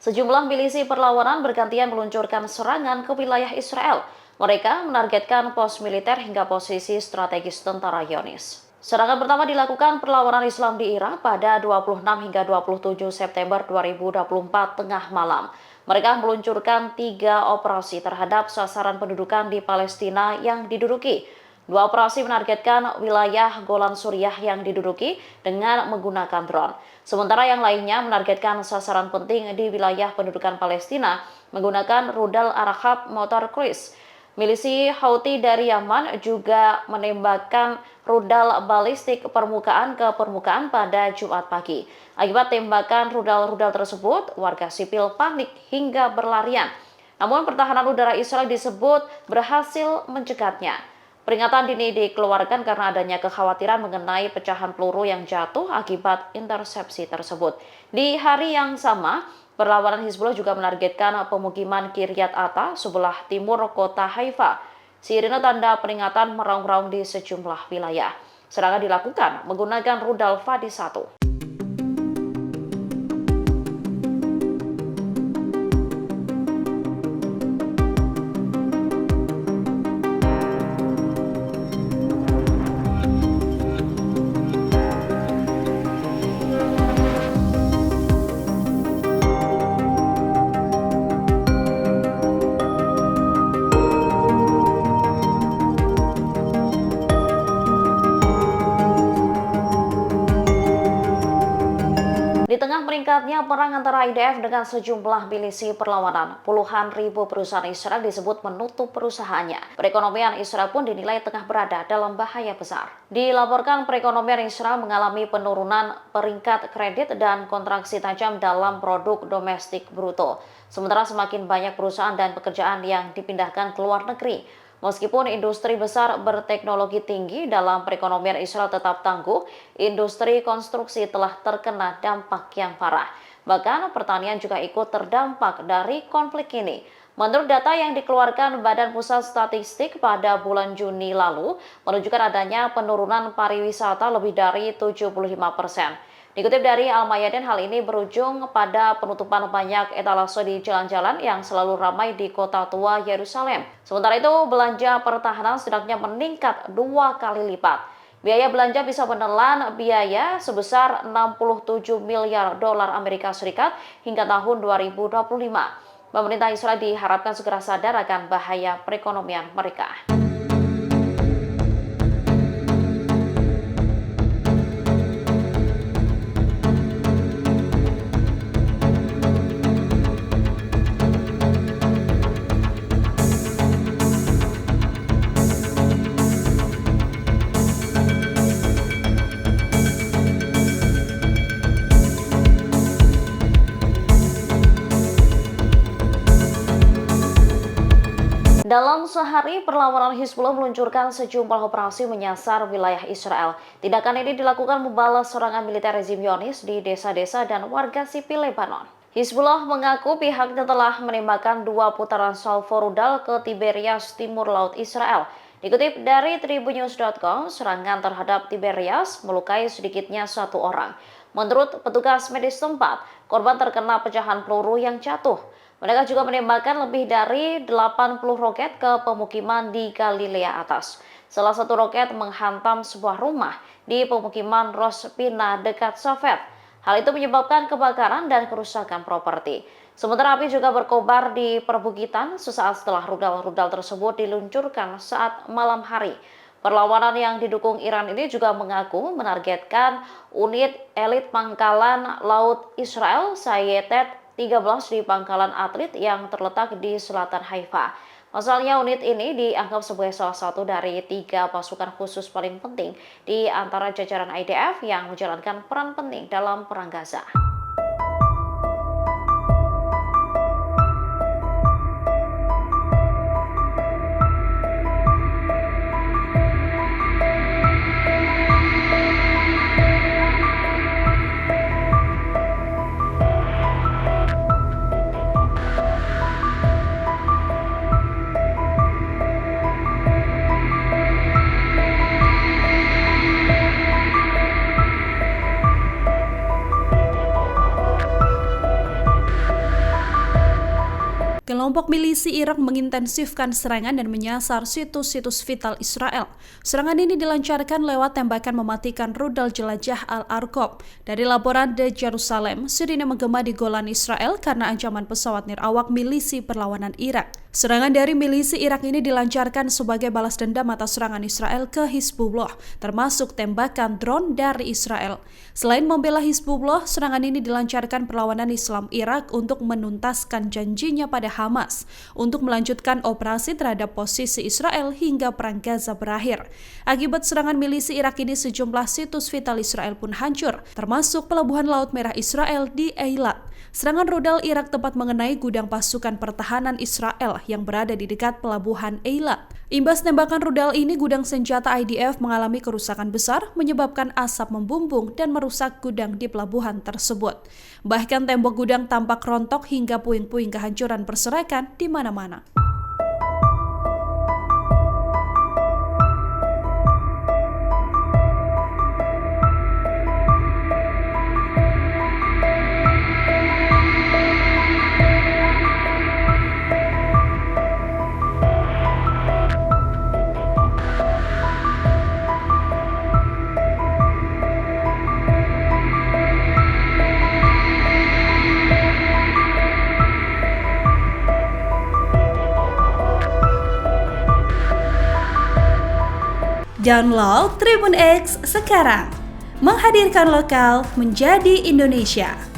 Sejumlah milisi perlawanan bergantian meluncurkan serangan ke wilayah Israel. Mereka menargetkan pos militer hingga posisi strategis tentara Zionis. Serangan pertama dilakukan perlawanan Islam di Irak pada 26 hingga 27 September 2024 tengah malam. Mereka meluncurkan 3 operasi terhadap sasaran pendudukan di Palestina yang diduduki. 2 operasi menargetkan wilayah Golan Suriah yang diduduki dengan menggunakan drone. Sementara yang lainnya menargetkan sasaran penting di wilayah pendudukan Palestina menggunakan rudal Arahab Motor Cruise. Milisi Houthi dari Yaman juga menembakkan rudal balistik permukaan ke permukaan pada Jumat pagi. Akibat tembakan rudal-rudal tersebut, warga sipil panik hingga berlarian. Namun pertahanan udara Israel disebut berhasil mencegahnya. Peringatan dini dikeluarkan karena adanya kekhawatiran mengenai pecahan peluru yang jatuh akibat intersepsi tersebut. Di hari yang sama, perlawanan Hizbullah juga menargetkan pemukiman Kiryat Ata sebelah timur kota Haifa. Sirine tanda peringatan meraung-raung di sejumlah wilayah. Serangan dilakukan menggunakan rudal Fadi-1. Di tengah meningkatnya perang antara IDF dengan sejumlah milisi perlawanan, puluhan ribu perusahaan Israel disebut menutup perusahaannya. Perekonomian Israel pun dinilai tengah berada dalam bahaya besar. Dilaporkan perekonomian Israel mengalami penurunan peringkat kredit dan kontraksi tajam dalam produk domestik bruto. Sementara semakin banyak perusahaan dan pekerjaan yang dipindahkan ke luar negeri. Meskipun industri besar berteknologi tinggi dalam perekonomian Israel tetap tangguh, industri konstruksi telah terkena dampak yang parah. Bahkan pertanian juga ikut terdampak dari konflik ini. Menurut data yang dikeluarkan Badan Pusat Statistik pada bulan Juni lalu, menunjukkan adanya penurunan pariwisata lebih dari 75%. Dikutip dari Al-Mayadin, hal ini berujung pada penutupan banyak etalase di jalan-jalan yang selalu ramai di kota tua Yerusalem. Sementara itu, belanja pertahanan setidaknya meningkat 2 kali lipat. Biaya belanja bisa menelan biaya sebesar 67 miliar dolar Amerika Serikat hingga tahun 2025. Pemerintah Israel diharapkan segera sadar akan bahaya perekonomian mereka. Dalam sehari, perlawanan Hizbullah meluncurkan sejumlah operasi menyasar wilayah Israel. Tindakan ini dilakukan membalas serangan militer rezim Zionis di desa-desa dan warga sipil Lebanon. Hizbullah mengaku pihaknya telah menembakkan 2 putaran salvo rudal ke Tiberias, timur laut Israel. Dikutip dari Tribunnews.com, serangan terhadap Tiberias melukai sedikitnya 1 orang. Menurut petugas medis setempat, korban terkena pecahan peluru yang jatuh. Mereka juga menembakkan lebih dari 80 roket ke pemukiman di Galilea Atas. Salah satu roket menghantam sebuah rumah di pemukiman Ros Pina dekat Safed. Hal itu menyebabkan kebakaran dan kerusakan properti. Sementara api juga berkobar di perbukitan sesaat setelah rudal-rudal tersebut diluncurkan saat malam hari. Perlawanan yang didukung Iran ini juga mengaku menargetkan unit elit pangkalan laut Israel Sayetet 13 di pangkalan atlet yang terletak di selatan Haifa. Pasalnya unit ini dianggap sebagai salah satu dari 3 pasukan khusus paling penting di antara jajaran IDF yang menjalankan peran penting dalam perang Gaza. Kelompok milisi Irak mengintensifkan serangan dan menyasar situs-situs vital Israel. Serangan ini dilancarkan lewat tembakan mematikan rudal jelajah Al-Arqab. Dari laporan The Jerusalem, sirine menggema di Golan Israel karena ancaman pesawat nirawak milisi perlawanan Irak. Serangan dari milisi Irak ini dilancarkan sebagai balas dendam atas serangan Israel ke Hizbullah, termasuk tembakan drone dari Israel. Selain membela Hizbullah, serangan ini dilancarkan perlawanan Islam Irak untuk menuntaskan janjinya pada Hamas untuk melanjutkan operasi terhadap posisi Israel hingga perang Gaza berakhir. Akibat serangan milisi Irak ini, sejumlah situs vital Israel pun hancur, termasuk pelabuhan Laut Merah Israel di Eilat. Serangan rudal Irak tepat mengenai gudang pasukan pertahanan Israel yang berada di dekat pelabuhan Eilat. Imbas tembakan rudal ini, gudang senjata IDF mengalami kerusakan besar, menyebabkan asap membumbung dan merusak gudang di pelabuhan tersebut. Bahkan tembok gudang tampak rontok hingga puing-puing kehancuran berserakan di mana-mana. Download Tribun X sekarang, menghadirkan lokal menjadi Indonesia.